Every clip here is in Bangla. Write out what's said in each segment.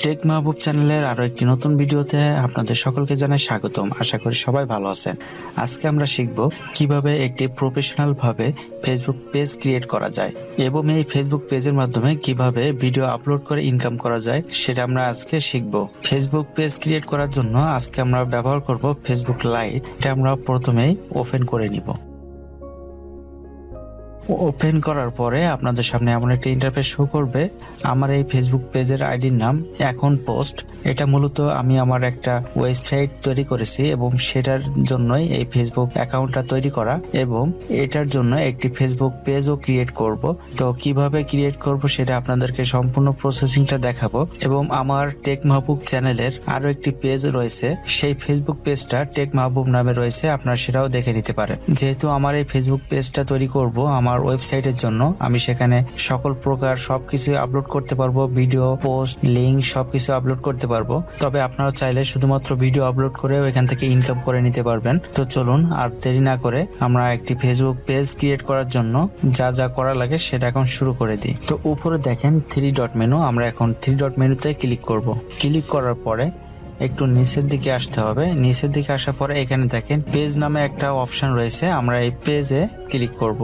টেক মাহবুব চ্যানেলের আরো একটি নতুন ভিডিওতে আপনাদের সকলকে জানাই স্বাগতম। আশা করি সবাই ভালো আছেন। আজকে আমরা শিখব কিভাবে একটি প্রফেশনাল ভাবে ফেসবুক পেজ ক্রিয়েট করা যায় এবং এই ফেসবুক পেজের মাধ্যমে কিভাবে ভিডিও আপলোড করে ইনকাম করা যায় সেটা আমরা আজকে শিখব। ফেসবুক পেজ ক্রিয়েট করার জন্য আজকে আমরা ব্যবহার করব ফেসবুক লাইট। এটা আমরা প্রথমেই ওপেন করে নিব। ওপেন করার পরে আপনাদের সামনে এমন একটা ইন্টারফেস শো করবে। আমার এই ফেসবুক পেজের আইডির নাম এখন পোস্ট। এটা মূলত আমি আমার একটা ওয়েবসাইট তৈরি করেছি এবং সেটার জন্যই এই ফেসবুক অ্যাকাউন্টটা তৈরি করা এবং এটার জন্য একটি ফেসবুক পেজও ক্রিয়েট করব। তো কিভাবে ক্রিয়েট করব সেটা আপনাদেরকে সম্পূর্ণ প্রসেসিংটা দেখাবো এবং আমার টেক মাহবুব চ্যানেলের আরো একটি পেজ রয়েছে, সেই ফেসবুক পেজটা টেক মাহবুব নামে রয়েছে, আপনারা সেটাও দেখে নিতে পারেন। যেহেতু আমার এই ফেসবুক পেজটা তৈরি করব আমার ওয়েবসাইটের জন্য, আমি সেখানে সকল প্রকার সবকিছু আপলোড করতে পারবো, ভিডিও, পোস্ট, লিংক সবকিছু আপলোড করতে পারবো। তবে আপনারা চাইলে শুধুমাত্র ভিডিও আপলোড করে এখান থেকে ইনকাম করে নিতে পারবেন। তো চলুন আর দেরি না করে আমরা একটি ফেসবুক পেজ ক্রিয়েট করার জন্য যা যা করা লাগে সেটা এখন শুরু করে দিই। তো উপরে দেখেন 3 ডট মেনু, আমরা এখন 3 ডট মেনুতে ক্লিক করব। ক্লিক করার পরে একটু নিচের দিকে আসতে হবে। নিচের দিকে আসার পরে এখানে দেখেন পেজ নামে একটা অপশন রয়েছে, আমরা এই পেজে ক্লিক করব।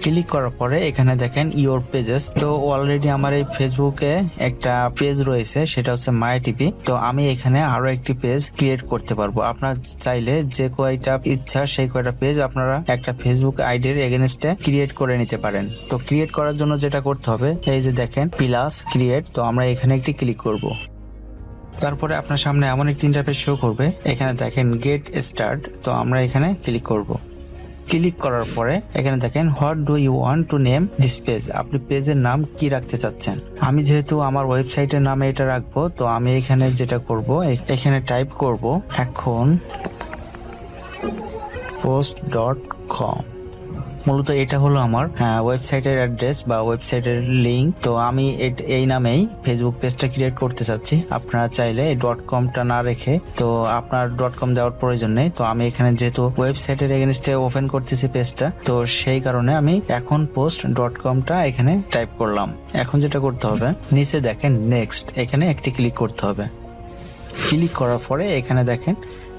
ক্লিক করার পরে এখানে দেখেন ইওর পেজেস। তো অলরেডি আমার এই ফেসবুকে একটা পেজ রয়েছে, সেটা হচ্ছে মাই টিভি। তো আমি এখানে আরো একটি পেজ ক্রিয়েট করতে পারবো। আপনার চাইলে যে কয়টা ইচ্ছা সেই কয়টা পেজ আপনারা একটা ফেসবুক আইডির এগেনস্টে ক্রিয়েট করে নিতে পারেন। তো ক্রিয়েট করার জন্য যেটা করতে হবে, এই যে দেখেন প্লাস ক্রিয়েট, তো আমরা এখানে একটি ক্লিক করব। তারপরে আপনার সামনে এমন একটি ইন্টারফেস শো করবে, এখানে দেখেন গেট স্টার্ট, তো আমরা এখানে ক্লিক করব। ক্লিক করার পরে এখানে দেখেন what do you want to name this page, আপনি পেজের নাম কি রাখতে চাচ্ছেন। আমি যেহেতু আমার ওয়েবসাইটের নামে এটা রাখবো, তো আমি এখানে যেটা করব, এখানে টাইপ করব এখন post.com। মূলত এটা হলো আমার ওয়েবসাইটের অ্যাড্রেস বা ওয়েবসাইটের লিংক। তো আমি এই নামেই ফেসবুক পেজটা ক্রিয়েট করতে চাচ্ছি। আপনারা চাইলে .com-টা না রেখে, তো আপনার .com দেওয়ার প্রয়োজন নেই। তো আমি এখানে যেহেতু ওয়েবসাইটের এগেনস্টে ওপেন করতেছি পেজটা, তো সেই কারণে আমি এখন post.com-টা এখানে টাইপ করলাম। এখন যেটা করতে হবে, নিচে দেখেন নেক্সট, এখানে একটি ক্লিক করতে হবে। ক্লিক করার পরে এখানে দেখেন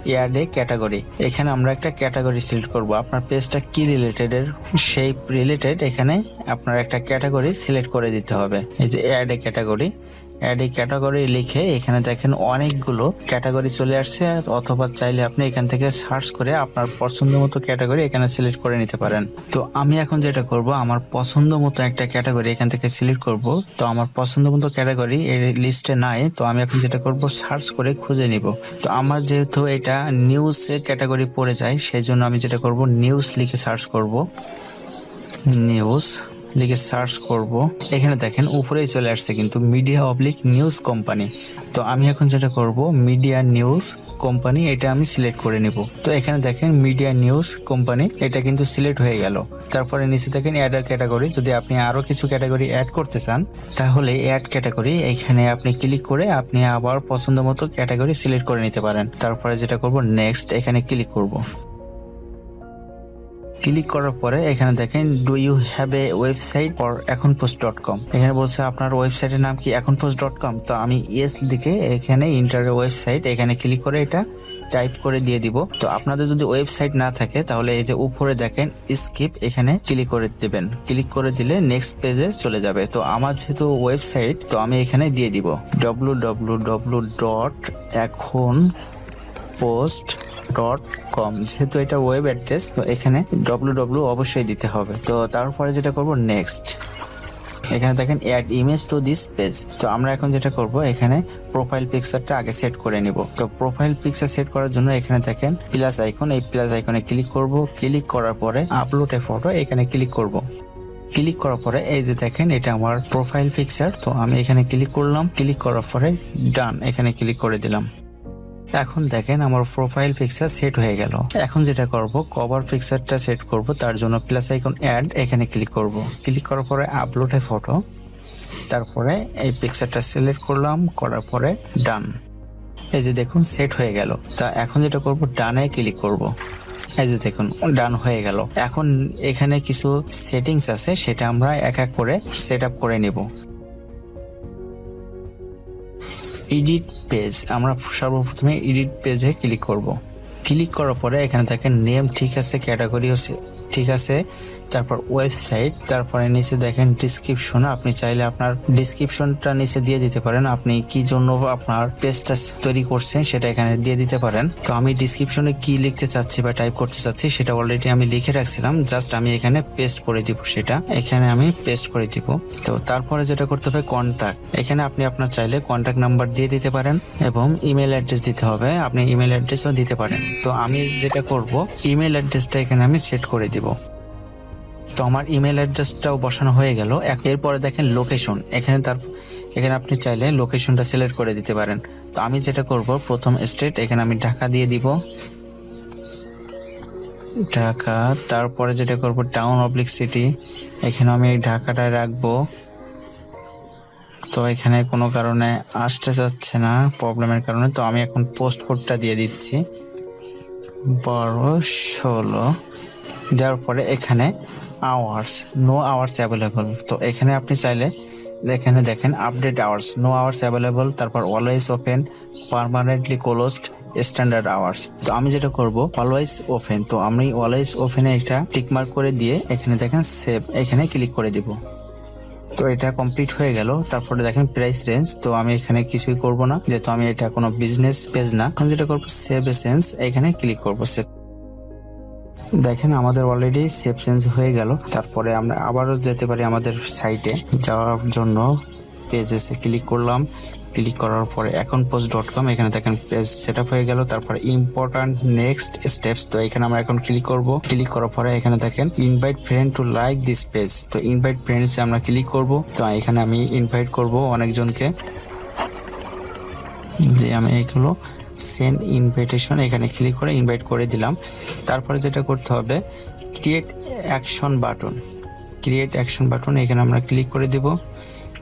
অ্যাড এ ক্যাটাগরি, এখানে আমরা একটা ক্যাটাগরি সিলেক্ট করব। আপনার পেজটা কি রিলেটেড এর, সেই রিলেটেড এখানে আপনার একটা ক্যাটাগরি সিলেক্ট করে দিতে হবে। এই যে add a category, add a category লিখে এখানে দেখেন অনেকগুলো ক্যাটাগরি চলে আসছে, অথবা চাইলে আপনি এখান থেকে সার্চ করে আপনার পছন্দ মতো ক্যাটাগরি এখানে সিলেক্ট করে নিতে পারেন। তো আমি এখন যেটা করব, আমার পছন্দ মতো একটা ক্যাটাগরি এখান থেকে সিলেক্ট করব। তো আমার পছন্দ মতো ক্যাটাগরি এর লিস্টে নাই, তো আমি এখন যেটা করব সার্চ করে খুঁজে নিব। তো আমার যেহেতু এটা নিউজ এর ক্যাটাগরি পড়ে যায়, সেই জন্য আমি যেটা করব নিউজ লিখে সার্চ করব। নিউজ লিখে সার্চ করব, এখানে দেখেন উপরেই চলে আসছে কিন্তু মিডিয়া অবলিক নিউজ কোম্পানি। তো আমি এখন যেটা করব মিডিয়া নিউজ কোম্পানি, এটা আমি সিলেক্ট করে নিব। তো এখানে দেখেন মিডিয়া নিউজ কোম্পানি, এটা কিন্তু সিলেক্ট হয়ে গেল। তারপরে নিচে দেখেন অ্যাড ক্যাটাগরি, যদি আপনি আরো কিছু ক্যাটাগরি অ্যাড করতে চান তাহলে অ্যাড ক্যাটাগরি এখানে আপনি ক্লিক করে আপনি আবার পছন্দ মতো ক্যাটাগরি সিলেক্ট করে নিতে পারেন। তারপরে যেটা করব নেক্সট, এখানে ক্লিক করব। ক্লিক করার পরে এখানে দেখেন do you have a website for ekhonpost.com, এখানে বলছে আপনার ওয়েবসাইটের নাম কি ekhonpost.com। তো আমি ইয়েস লিখে এখানে ইন্টার ওয়েবসাইট এখানে ক্লিক করে এটা টাইপ করে দিয়ে দিব। তো আপনাদের যদি ওয়েবসাইট না থাকে তাহলে এই যে উপরে দেখেন স্কিপ, এখানে ক্লিক করে দিবেন। ক্লিক করে দিলে নেক্সট পেজে চলে যাবে। তো আমার যেহেতু ওয়েবসাইট, তো আমি এখানে দিয়ে দিব www.ekhonpost.com, যেহেতু এটা ওয়েব অ্যাড্রেস, তো এখানে www অবশ্যই দিতে হবে। তো তারপরে যেটা করব নেক্সট, এখানে দেখেন add image to this page. তো আমরা এখন যেটা করব এখানে প্রোফাইল পিকচারটা আগে সেট করে নিব। তো প্রোফাইল পিকচার সেট করার জন্য এখানে দেখেন প্লাস আইকন, এই প্লাস আইকনে ক্লিক করব। ক্লিক করার পরে আপলোড এ ফটো, এখানে ক্লিক করব। ক্লিক করার পরে এই যে দেখেন এটা আমার প্রোফাইল পিকচার, তো আমি এখানে ক্লিক করলাম। ক্লিক করার পরে ডান, এখানে ক্লিক করে দিলাম। এখন দেখেন আমার প্রোফাইল পিকচার সেট হয়ে গেল। এখন যেটা করব কভার পিকচারটা সেট করব, তার জন্য প্লাস আইকন অ্যাড, এখানে ক্লিক করব। ক্লিক করার পরে আপলোড এ ফটো, তারপরে এই পিকচারটা সিলেক্ট করলাম, করার পরে ডান। এই যে দেখুন সেট হয়ে গেল। তা এখন যেটা করব ডানে ক্লিক করব। এই যে দেখুন ডান হয়ে গেল। এখন এখানে কিছু সেটিংস আছে, সেটা আমরা এক এক করে সেট আপ করে নিব। এডিট পেজ, আমরা সর্বপ্রথমে এডিট পেজে ক্লিক করব। ক্লিক করার পরে এখানে দেখেন নেম ঠিক আছে, ক্যাটাগরি ঠিক আছে, তারপর ওয়েবসাইট, তারপরে নিচে দেখেন ডিসক্রিপশন। আপনি চাইলে আপনার ডিসক্রিপশনটা নিচে দিয়ে দিতে পারেন, আপনি কি জন্য আপনার পেজটা তৈরি করছেন সেটা এখানে দিয়ে দিতে পারেন। তো আমি ডিসক্রিপশনে কি লিখতে চাচ্ছি বা টাইপ করতে চাচ্ছি সেটা অলরেডি আমি লিখে রাখছিলাম, জাস্ট আমি এখানে পেস্ট করে দিব, সেটা এখানে আমি পেস্ট করে দিব। তো তারপরে যেটা করতে হবে কন্ট্যাক্ট, এখানে আপনি আপনার চাইলে কন্ট্যাক্ট নাম্বার দিয়ে দিতে পারেন এবং ইমেল অ্যাড্রেস দিতে হবে, আপনি ইমেল অ্যাড্রেসও দিতে পারেন। তো আমি যেটা করব ইমেল অ্যাড্রেসটা এখানে আমি সেট করে দিব। তো আমার ইমেল অ্যাড্রেসটাও বসানো হয়ে গেল। এরপরে দেখেন লোকেশন, এখানে আপনি চাইলে লোকেশনটা সিলেক্ট করে দিতে পারেন। তো আমি যেটা করব প্রথম স্টেট, এখানে আমি ঢাকা দিয়ে দিব, ঢাকা। তারপরে যেটা করব টাউন অবলিক সিটি, এখানে আমি ঢাকাটায় রাখবো। তো এখানে কোনো কারণে আসতে চাচ্ছে না, প্রবলেমের কারণে। তো আমি এখন পোস্ট কোডটা দিয়ে দিচ্ছি 12-16, দেওয়ার পরে এখানে আওয়ার্স, নো আওয়ার্স অ্যাভেলেবল। তো এখানে আপনি চাইলে এখানে দেখেন update hours, no hours available, তারপর always open, permanently closed, standard hours. তো আমি যেটা করব অলওয়েজ ওপেন, তো আমি অলওয়েজ ওপেনে একটা টিকমার্ক করে দিয়ে এখানে দেখেন সেভ, এখানে ক্লিক করে দিব। তো এটা কমপ্লিট হয়ে গেল। তারপরে দেখেন প্রাইস রেঞ্জ, তো আমি এখানে কিছুই করব না, যেহেতু আমি এটা কোনো বিজনেস পেজ না। আমি যেটা করবো সেভ এসেন্স, এখানে ক্লিক করবো। সেভ, দেখেন আমাদের অলরেডি সেভ চেঞ্জ হয়ে গেল। তারপরে আমরা আবারও যেতে পারি আমাদের সাইটে যাওয়ার জন্য, পেজেসে ক্লিক করলাম। ক্লিক করার পরে এখন post.com, এখানে দেখেন পেজ সেট আপ হয়ে গেল। তারপরে ইম্পর্টেন্ট নেক্সট স্টেপস, তো এখানে আমরা এখন ক্লিক করব। ক্লিক করার পরে এখানে দেখেন invite friend to like this page, তো ইনভাইট ফ্রেন্ডসে আমরা ক্লিক করব। তো এখানে আমি ইনভাইট করব অনেকজনকে, যে আমি এইগুলো সেন্ড ইনভাইটেশন, এখানে ক্লিক করে ইনভাইট করে দিলাম। তারপরে যেটা করতে হবে create action button, create action button, এখানে আমরা ক্লিক করে দিব।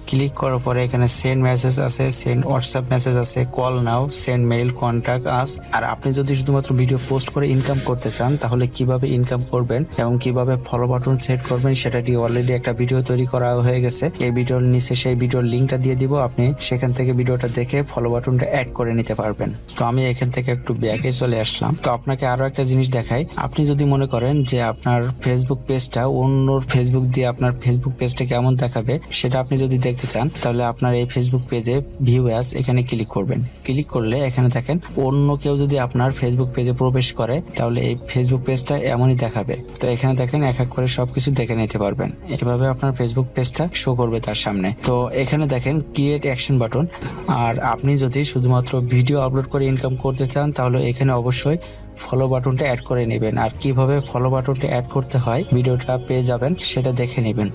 ক্লিক করার পরে এখানে সেন্ড মেসেজ আছে, সেন্ড হোয়াটসঅ্যাপ মেসেজ আছে, call now, send mail, contact us. আর আপনি যদি শুধুমাত্র ভিডিও পোস্ট করে ইনকাম করতে চান তাহলে কিভাবে ইনকাম করবেন এবং কিভাবে ফলো বাটন সেট করবেন সেটা দিয়ে অলরেডি একটা ভিডিও তৈরি করা হয়ে গেছে। এই ভিডিওর নিচে সেই ভিডিওর লিঙ্কটা দিয়ে দিব, আপনি সেখান থেকে ভিডিওটা দেখে ফলো বাটনটা অ্যাড করে নিতে পারবেন। তো আমি এখান থেকে একটু ব্যাকে চলে আসলাম। তো আপনাকে আরো একটা জিনিস দেখাই, আপনি যদি মনে করেন যে আপনার ফেসবুক পেজটা অন্যর ফেসবুক দিয়ে আপনার ফেসবুক পেজটা কেমন দেখাবে সেটা আপনি যদি দেখতে চান, তাহলে আপনার এই ফেসবুক পেজে ভিউ অ্যাজ এখানে ক্লিক করবেন। ক্লিক করলে এখানে দেখেন অন্য কেউ যদি আপনার ফেসবুক পেজে প্রবেশ করে তাহলে এই ফেসবুক পেজটা এমনই দেখাবে। তো এখানে দেখেন এক এক করে সবকিছু দেখে নিতে পারবেন, এভাবে আপনার ফেসবুক পেজটা শো করবে তার সামনে। তো এখানে দেখেন ক্রিয়েট অ্যাকশন বাটন, আর আপনি যদি শুধুমাত্র ভিডিও আপলোড করে ইনকাম করতে চান তাহলে এখানে অবশ্যই ফলো বাটনটা অ্যাড করে নেবেন। আর কিভাবে ফলো বাটনটা অ্যাড করতে হয় ভিডিওটা পেয়ে যাবেন, সেটা দেখে নেবেন।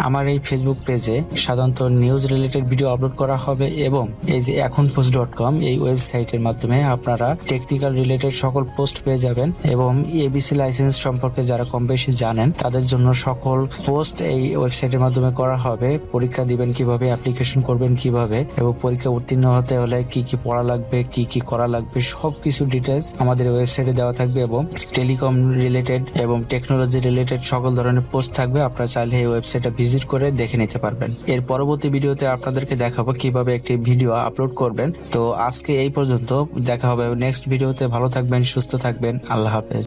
আমার এই ফেসবুক পেজে সাধারণত নিউজ রিলেটেড ভিডিও আপলোড করা হবে এবং এই যে এখন post.com এই ওয়েবসাইটের মাধ্যমে আপনারা টেকনিক্যাল রিলেটেড সকল পোস্ট পেয়ে যাবেন এবং এবিসি লাইসেন্স সম্পর্কে যারা কম বেশি জানেন তাদের জন্য সকল পোস্ট এই ওয়েবসাইটের মাধ্যমে করা হবে। পরীক্ষা দিবেন কিভাবে, অ্যাপ্লিকেশন করবেন কিভাবে এবং পরীক্ষা উত্তীর্ণ হতে হলে কি কি পড়া লাগবে, কি কি করা লাগবে, সবকিছু ডিটেলস আমাদের ওয়েবসাইটে দেওয়া থাকবে এবং টেলিকম রিলেটেড এবং টেকনোলজি রিলেটেড সকল ধরনের পোস্ট থাকবে। আপনারা চাইলে এই ওয়েবসাইটে ভিজিট করে দেখে নিতে পারবেন। এর পরবর্তী ভিডিওতে আপনাদেরকে দেখাবো কিভাবে একটি ভিডিও আপলোড করবেন। তো আজকে এই পর্যন্ত, দেখা হবে নেক্সট ভিডিওতে। ভালো থাকবেন, সুস্থ থাকবেন, আল্লাহ হাফেজ।